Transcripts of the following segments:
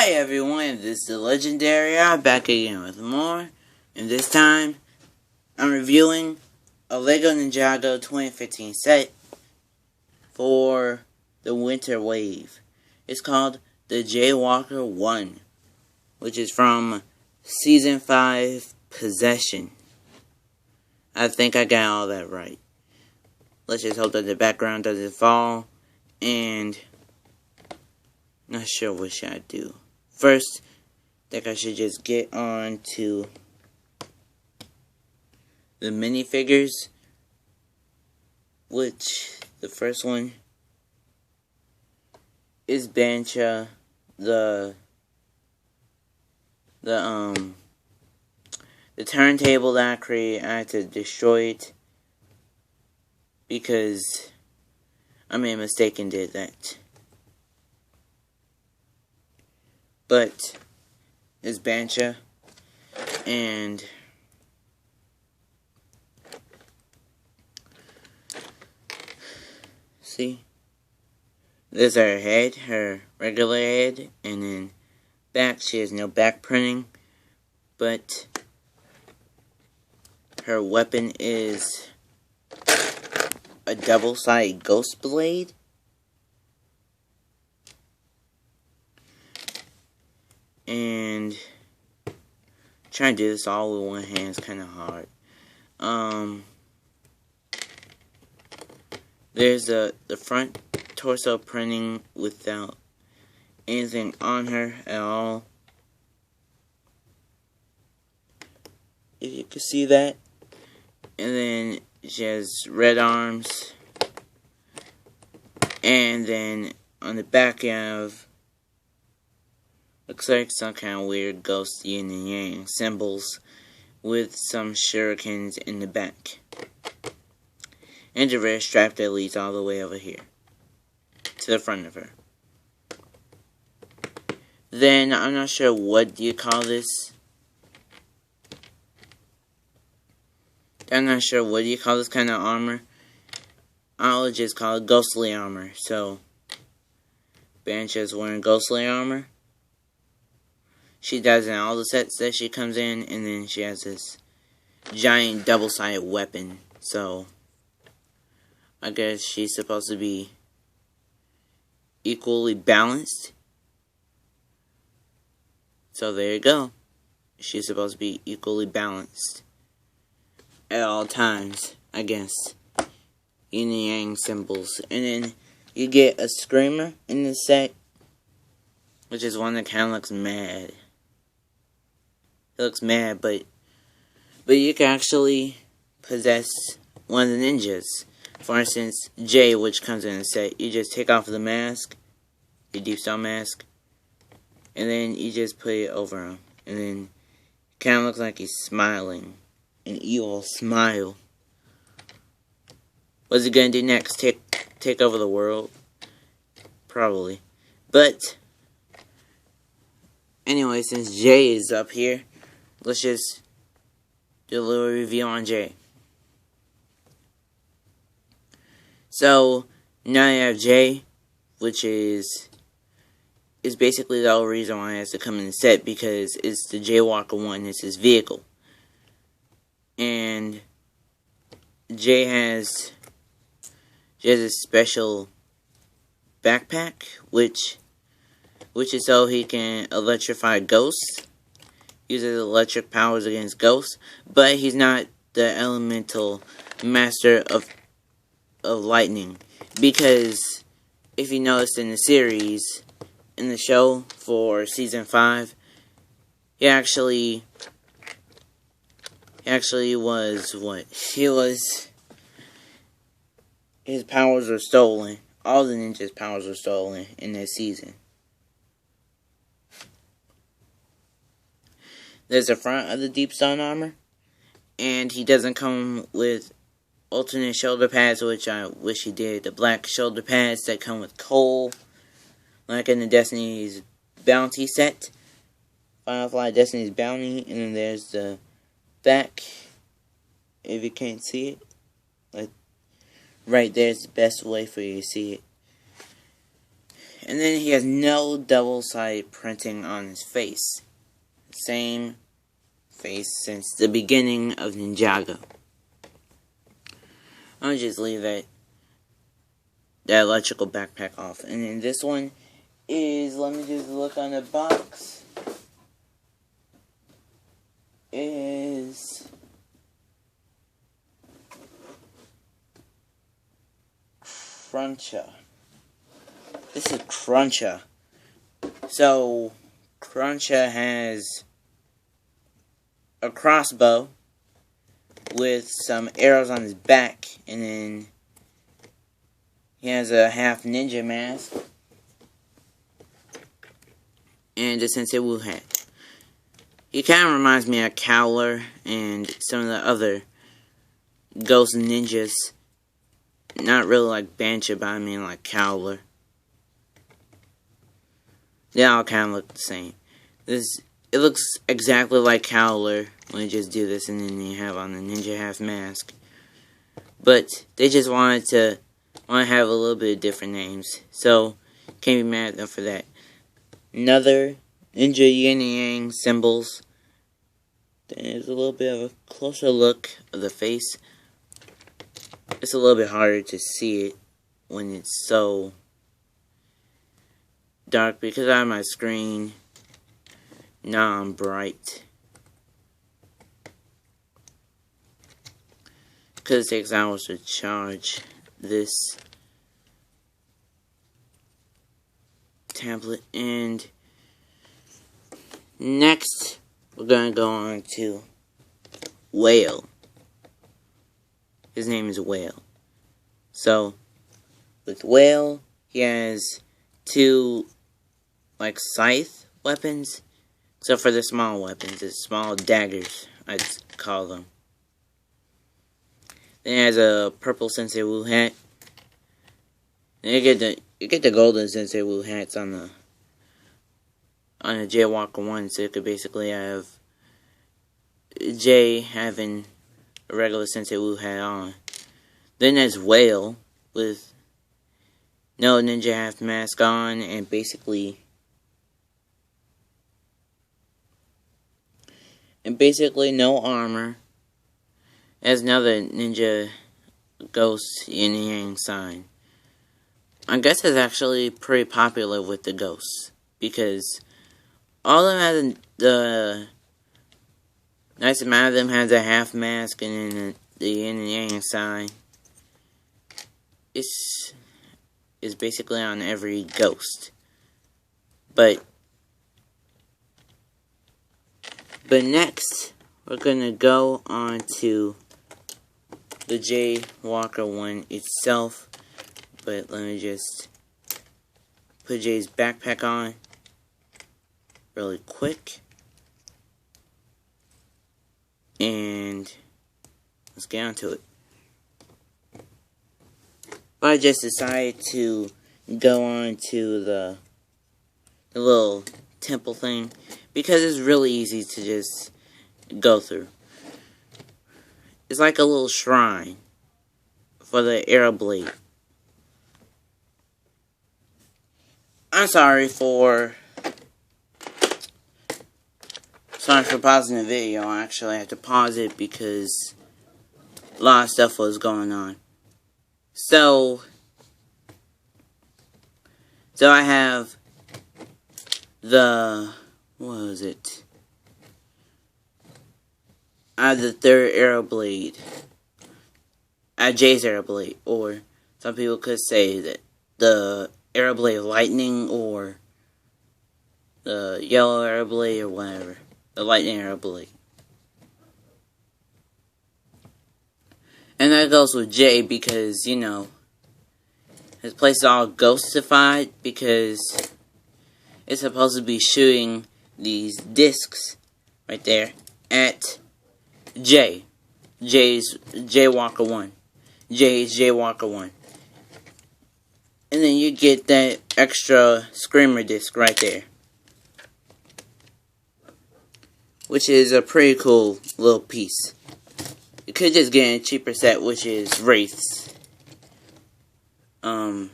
Hi everyone, this is the Legendary. I'm back again with more, and this time I'm reviewing a LEGO Ninjago 2015 set for the Winter Wave. It's called the Jaywalker 1, which is from Season 5 Possession. I think I got all that right. Let's just hope that the background doesn't fall, and not sure what should I do. First, I think I should just get on to the minifigures, which the first one is Bancha, the turntable that I created. I had to destroy it because I made a mistake and did that. But it's Bancha, and see, there's her head, her regular head, and then back, she has no back printing, but her weapon is a double-sided ghost blade. And trying to do this all with one hand is kind of hard. There's the front torso printing without anything on her at all. If you can see that. And then she has red arms. And then on the back you have, looks like some kind of weird ghost yin and yang symbols with some shurikens in the back. And a red strap that leads all the way over here to the front of her. Then, I'm not sure what you call this. I'm not sure what you call this kind of armor. I'll just call it ghostly armor. So, Bancha's wearing ghostly armor. She does in all the sets that she comes in, and then she has this giant double-sided weapon. So, I guess she's supposed to be equally balanced. So there you go. She's supposed to be equally balanced at all times, I guess. Yin and yang symbols. And then you get a screamer in the set, which is one that kind of looks mad. It looks mad, but you can actually possess one of the ninjas. For instance, Jay, which comes in the set, you just take off the mask, your deep stone mask, and then you just put it over him. And then it kind of looks like he's smiling. An evil smile. What's he gonna do next? Take over the world? Probably. But anyway, since Jay is up here, let's just do a little review on Jay. So, now you have Jay, which is basically the whole reason why it has to come in the set, because it's the Jaywalker 1, it's his vehicle. And Jay has a special backpack, which is so he can electrify ghosts. Uses electric powers against ghosts, but he's not the elemental master of lightning, because if you noticed in the series, in the show for season 5, he actually was what? His powers were stolen. All the ninjas' powers were stolen in this season. There's the front of the deep stone armor, and he doesn't come with alternate shoulder pads, which I wish he did. The black shoulder pads that come with coal, like in the Destiny's Bounty set. Firefly Destiny's Bounty, and then there's the back, if you can't see it. Like, right there's the best way for you to see it. And then he has no double-sided printing on his face. Same face since the beginning of Ninjago. I'll just leave that electrical backpack off. And then this one is, let me just look on the box, is Cruncha. This is Cruncha. So, Cruncha has a crossbow with some arrows on his back, and then he has a half ninja mask and a Sensei Wu hat. He kind of reminds me of Cowler and some of the other ghost ninjas. Not really like Banshee, but I mean like Cowler. They all kind of look the same. It looks exactly like Cowler when you just do this, and then you have on the ninja half mask. But they just want to have a little bit of different names, so can't be mad at them for that. Another ninja yin and yang symbols. There's a little bit of a closer look of the face. It's a little bit harder to see it when it's so dark because I have my screen non-bright. Because it takes hours to charge this tablet. And next, we're going to go on to Whale. His name is Whale. So, with Whale, he has two, like, scythe weapons. Except for the small weapons, the small daggers, I'd call them. Then he has a purple Sensei Wu hat. And you get the golden Sensei Wu hats on the Jaywalker 1, so you could basically have Jay having a regular Sensei Wu hat on. Then there's Whale with no ninja half mask on and basically no armor. As another ninja ghost yin and yang sign. I guess it's actually pretty popular with the ghosts because all of them have the nice amount of them has a half mask, and then the yin and yang sign is basically on every ghost. But next, we're gonna go on to the Jaywalker 1 itself. But let me just put Jay's backpack on really quick. And let's get on to it. But I just decided to go on to the little temple thing because it's really easy to just go through. It's like a little shrine for the arrow blade. I'm sorry for pausing the video. I actually had to pause it because a lot of stuff was going on. So I have the, what was it? I have the third arrow blade. I have Jay's arrow blade, or some people could say that the arrow blade of lightning, or the yellow arrow blade, or whatever. The lightning arrow blade. And that goes with Jay because, you know, his place is all ghostified because it's supposed to be shooting these discs right there at Jay. Jay's Jaywalker 1. Jay's Jaywalker 1. And then you get that extra screamer disc right there. Which is a pretty cool little piece. You could just get a cheaper set, which is Wraith's. The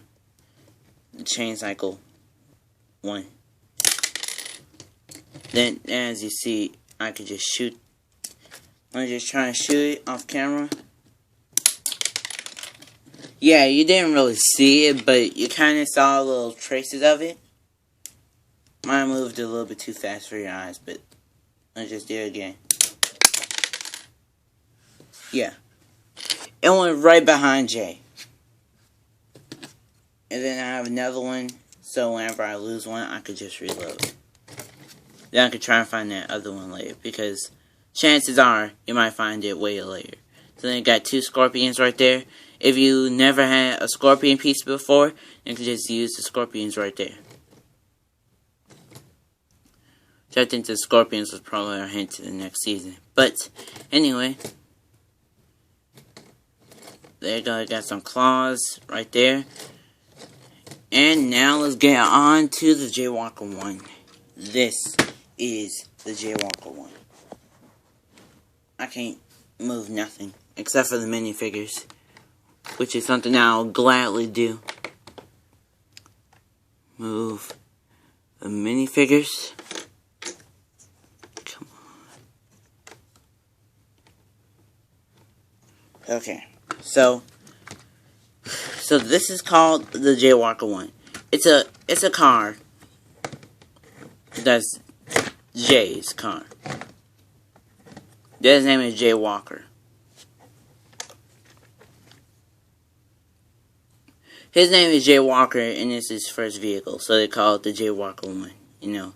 chain cycle one. Then, as you see, I could just shoot. I'm just trying to shoot it off camera. Yeah, you didn't really see it, but you kind of saw little traces of it. Mine moved a little bit too fast for your eyes, but let's just do it again. Yeah. It went right behind Jay. And then I have another one, so whenever I lose one, I could just reload. Then I could try and find that other one later, because chances are you might find it way later. So then you got 2 scorpions right there. If you never had a scorpion piece before, you can just use the scorpions right there. So I think the scorpions was probably our hint to the next season. But anyway, there you go. I got some claws right there. And now let's get on to the Jaywalker 1. This is the Jaywalker 1. I can't move nothing except for the minifigures, which is something I'll gladly do. Move the minifigures. Come on. Okay, so this is called the Jaywalker 1. It's a car. That's Jay's car. His name is Jaywalker. His name is Jaywalker, and this is his first vehicle, so they call it the Jaywalker 1, you know,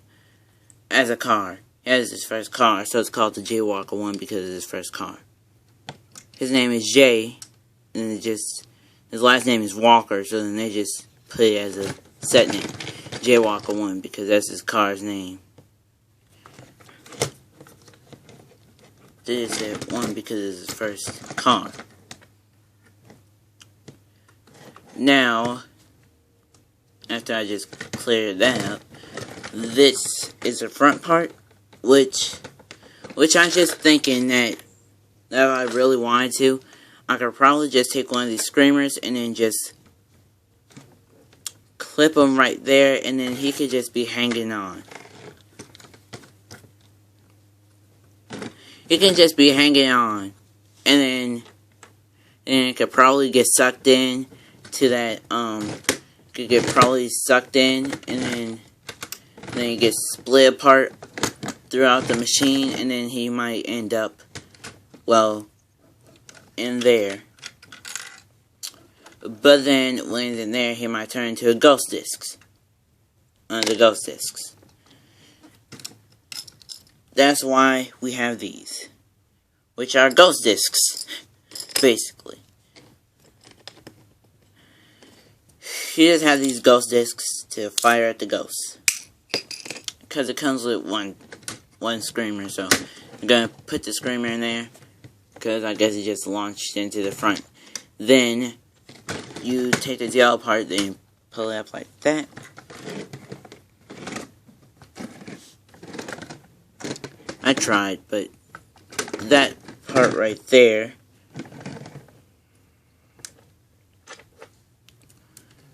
as a car. He has his first car, so it's called the Jaywalker 1 because of his first car. His name is Jay, and his last name is Walker, so then they just put it as a set name, Jaywalker 1, because that's his car's name. They just said 1 because it's his first car. Now, after I just cleared that up, this is the front part, which I'm just thinking that if I really wanted to, I could probably just take one of these screamers and then just clip him right there, and then he could just be hanging on. He can just be hanging on, and then it could probably get sucked in to that, could get probably sucked in, and then it gets split apart throughout the machine, and then he might end up, well, in there. But then, when he's in there, he might turn into a ghost disc. The ghost discs. That's why we have these, which are ghost discs, basically. You just have these ghost discs to fire at the ghosts, because it comes with one screamer. So I'm gonna put the screamer in there, because I guess it just launched into the front. Then you take the yellow part, then you pull it up like that. I tried, but that part right there,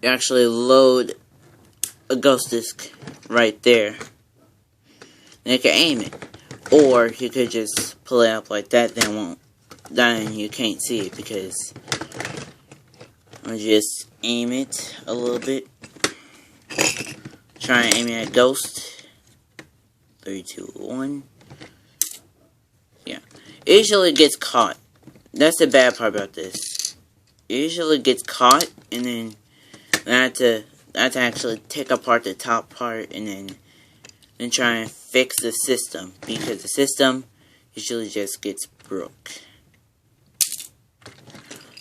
you actually load a ghost disc right there, and you can aim it, or you could just pull it up like that. Then you can't see it, because I'll just aim it a little bit. Try and aim it at ghost. 3, 2, 1. Yeah, it usually gets caught. That's the bad part about this. It usually gets caught, and then I have to actually take apart the top part, and then try and fix the system, because the system usually just gets broke.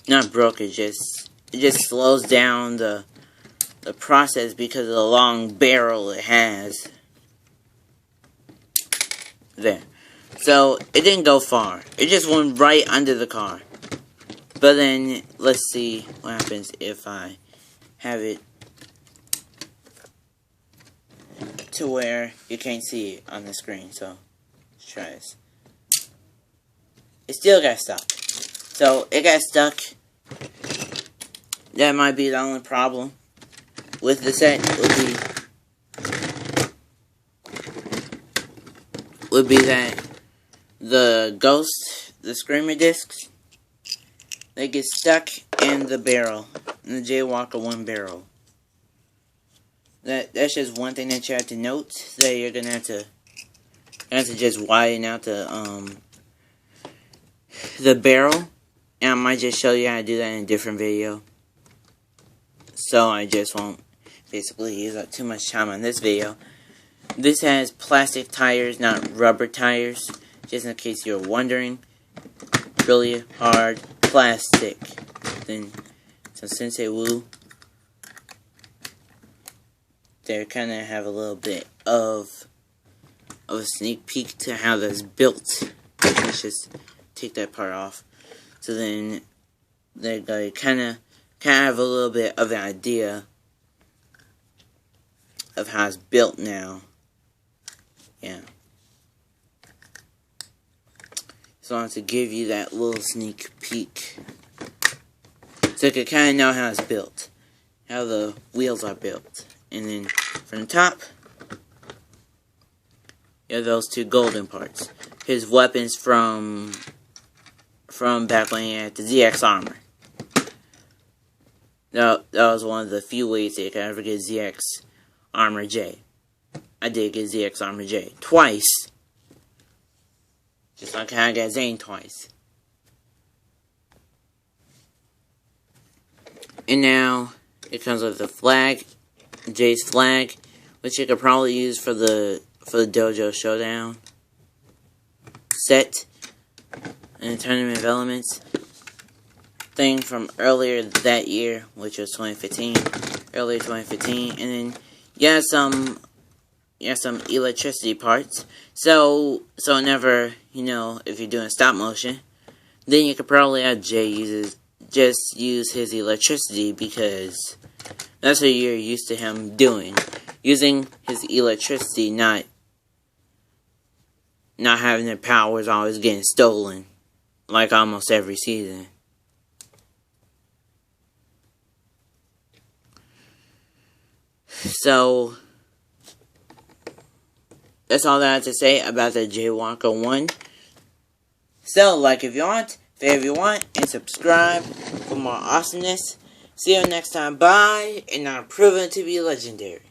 Not broke, it just slows down the process because of the long barrel it has. There. So, it didn't go far. It just went right under the car. But then, let's see what happens if I have it to where you can't see it on the screen. So, let's try this. It still got stuck. So, it got stuck. That might be the only problem with the set. Would be would be that the ghost, the screamer discs, they get stuck in the barrel, in the Jaywalker 1 barrel. That's just one thing that you have to note, that you're gonna have to just widen out the barrel, and I might just show you how to do that in a different video. So I just won't basically use up too much time on this video. This has plastic tires, not rubber tires, just in case you're wondering. Really hard plastic. Then some Sensei Wu. They kind of have a little bit of a sneak peek to how that's built. Let's just take that part off. So then they kind of have a little bit of an idea of how it's built now. Yeah. So I want to give you that little sneak peek, so you can kind of know how it's built, how the wheels are built. And then from the top, you have those two golden parts. His weapons from back when he had the ZX armor. That was one of the few ways that you could ever get ZX Armor J. I did get ZX Armor J twice. Just like how I got Zane twice. And now it comes with the flag, Jay's flag, which you could probably use for the Dojo Showdown set and Tournament of Elements thing from earlier that year, which was 2015, earlier 2015, and then you have some electricity parts. So whenever, if you're doing stop motion, then you could probably have Jay use his electricity, because that's what you're used to him doing, using his electricity, not having their powers always getting stolen, like almost every season. So that's all that I have to say about the Jaywalker 1. So, like if you want, favorite if you want, and subscribe for more awesomeness. See you next time. Bye, and I'm proven to be legendary.